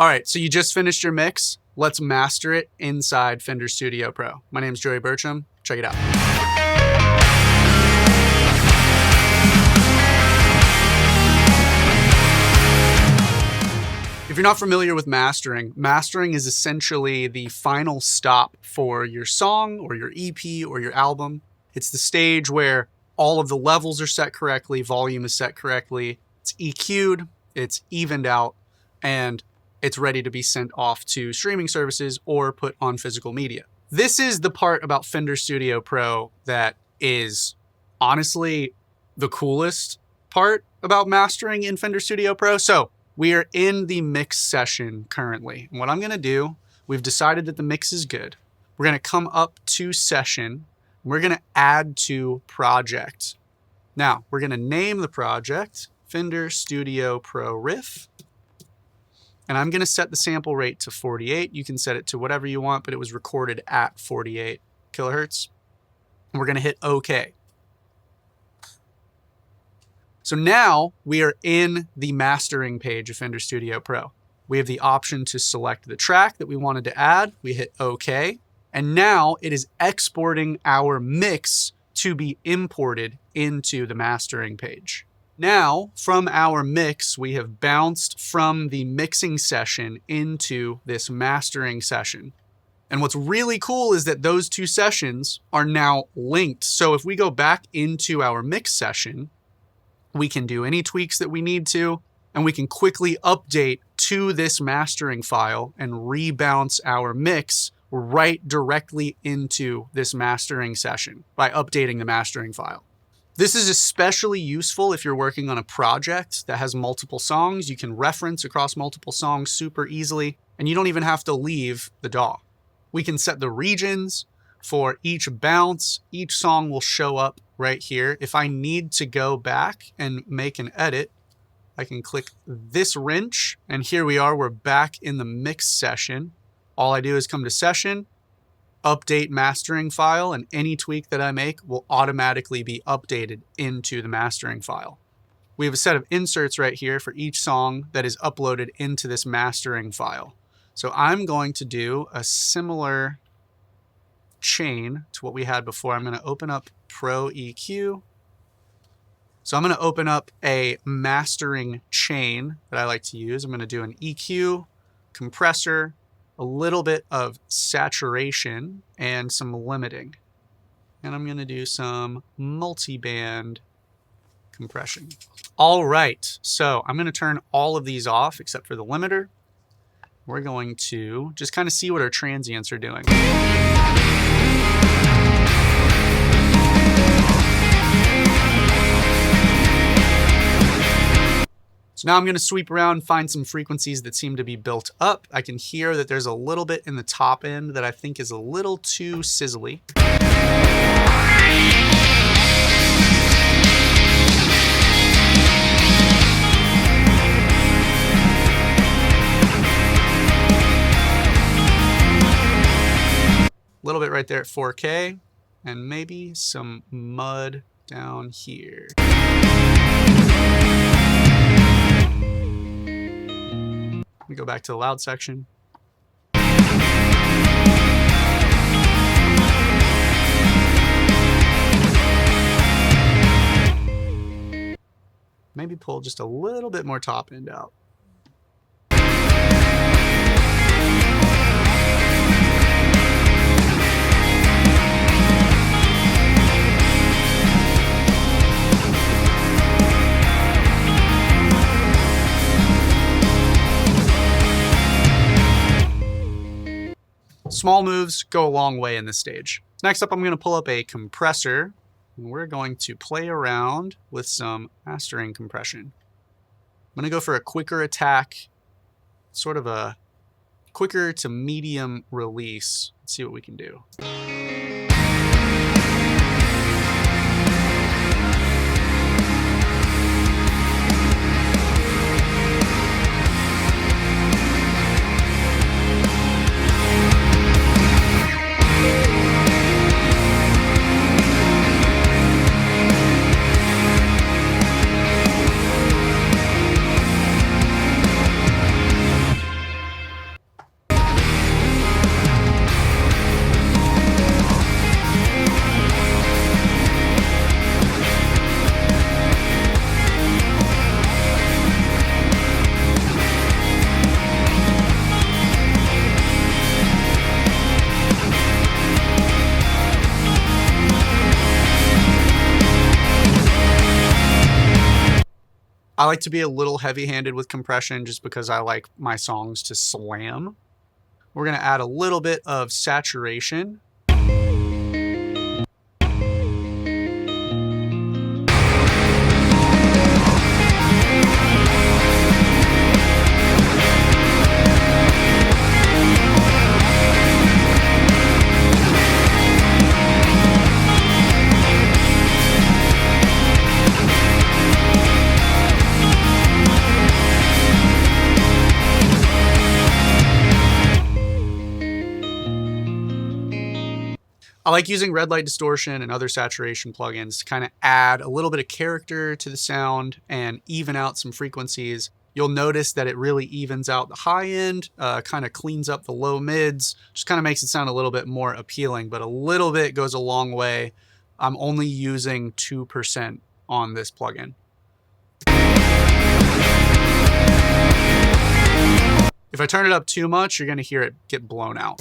All right, so you just finished your mix. Let's master it inside Fender Studio Pro. My name's Joey Burcham. Check it out. If you're not familiar with mastering, mastering is essentially the final stop for your song or your EP or your album. It's the stage where all of the levels are set correctly, volume is set correctly, it's EQ'd, it's evened out, and it's ready to be sent off to streaming services or put on physical media. This is the part about Fender Studio Pro that is honestly the coolest part about mastering in Fender Studio Pro. So we are in the mix session currently. And what I'm gonna do, we've decided that the mix is good. We're gonna come up to session. We're gonna add to project. Now, we're gonna name the project Fender Studio Pro Riff. And I'm gonna set the sample rate to 48. You can set it to whatever you want, but it was recorded at 48 kilohertz. And we're gonna hit OK. So now we are in the mastering page of Fender Studio Pro. We have the option to select the track that we wanted to add. We hit OK. And now it is exporting our mix to be imported into the mastering page. Now, from our mix, we have bounced from the mixing session into this mastering session. And what's really cool is that those two sessions are now linked. So if we go back into our mix session, we can do any tweaks that we need to, and we can quickly update to this mastering file and rebounce our mix right directly into this mastering session by updating the mastering file. This is especially useful if you're working on a project that has multiple songs. You can reference across multiple songs super easily, and you don't even have to leave the DAW. We can set the regions for each bounce. Each song will show up right here. If I need to go back and make an edit, I can click this wrench, and here we are, we're back in the mix session. All I do is come to session, update mastering file, and any tweak that I make will automatically be updated into the mastering file. We have a set of inserts right here for each song that is uploaded into this mastering file. So I'm going to do a similar chain to what we had before. I'm going to open up Pro EQ. So I'm going to open up a mastering chain that I like to use. I'm going to do an EQ, compressor, a little bit of saturation, and some limiting. And I'm going to do some multi-band compression. All right, so I'm going to turn all of these off except for the limiter. We're going to just kind of see what our transients are doing. So now I'm going to sweep around and find some frequencies that seem to be built up. I can hear that there's a little bit in the top end that I think is a little too sizzly. A little bit right there at 4K, and maybe some mud down here. Let me go back to the loud section. Maybe pull just a little bit more top end out. Small moves go a long way in this stage. Next up, I'm going to pull up a compressor, and we're going to play around with some mastering compression. I'm going to go for a quicker attack, sort of a quicker to medium release. Let's see what we can do. I like to be a little heavy-handed with compression just because I like my songs to slam. We're going to add a little bit of saturation. I like using red light distortion and other saturation plugins to kind of add a little bit of character to the sound and even out some frequencies. You'll notice that it really evens out the high end, kind of cleans up the low mids, just kind of makes it sound a little bit more appealing, but a little bit goes a long way. I'm only using 2% on this plugin. If I turn it up too much, you're going to hear it get blown out.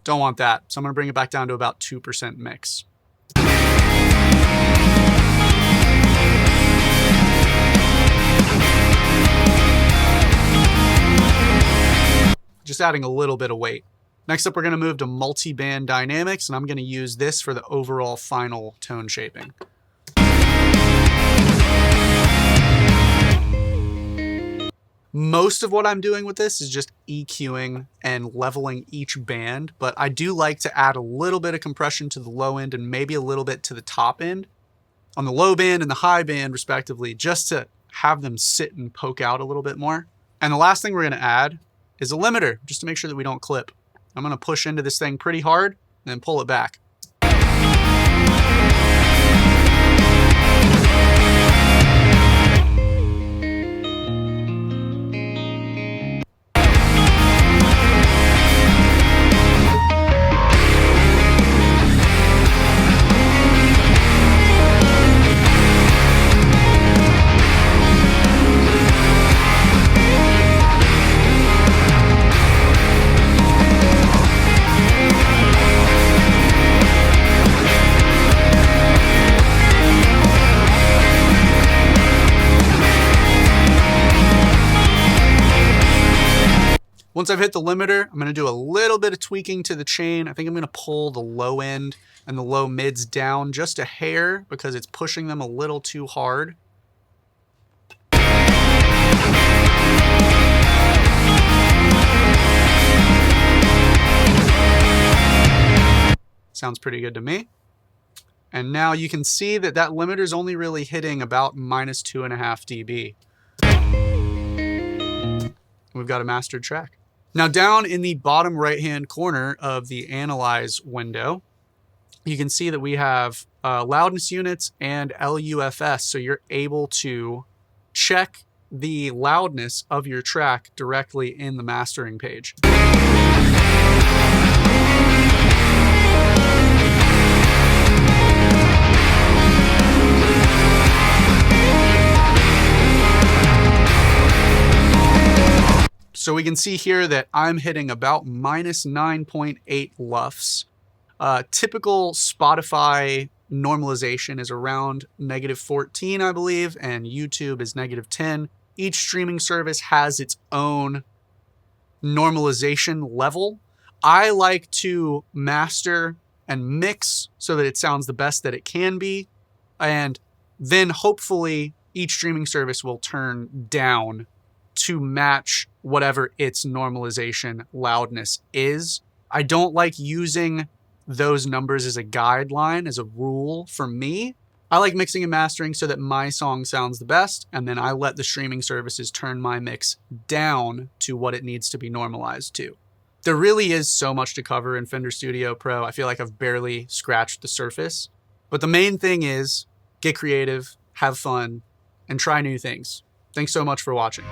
Don't want that, so I'm going to bring it back down to about 2% mix. Just adding a little bit of weight. Next up, we're going to move to multi-band dynamics, and I'm going to use this for the overall final tone shaping. Most of what I'm doing with this is just EQing and leveling each band, but I do like to add a little bit of compression to the low end and maybe a little bit to the top end on the low band and the high band respectively, just to have them sit and poke out a little bit more. And the last thing we're going to add is a limiter, just to make sure that we don't clip. I'm going to push into this thing pretty hard and then pull it back. Once I've hit the limiter, I'm going to do a little bit of tweaking to the chain. I think I'm going to pull the low end and the low mids down just a hair because it's pushing them a little too hard. Sounds pretty good to me. And now you can see that that limiter is only really hitting about minus 2.5 dB. We've got a mastered track. Now down in the bottom right-hand corner of the Analyze window, you can see that we have loudness units and LUFS, so you're able to check the loudness of your track directly in the mastering page. So we can see here that I'm hitting about minus 9.8 LUFS. Typical Spotify normalization is around -14, I believe, and YouTube is -10. Each streaming service has its own normalization level. I like to master and mix so that it sounds the best that it can be, and then hopefully each streaming service will turn down to match whatever its normalization loudness is. I don't like using those numbers as a guideline, as a rule for me. I like mixing and mastering so that my song sounds the best, and then I let the streaming services turn my mix down to what it needs to be normalized to. There really is so much to cover in Fender Studio Pro. I feel like I've barely scratched the surface. But the main thing is get creative, have fun, and try new things. Thanks so much for watching.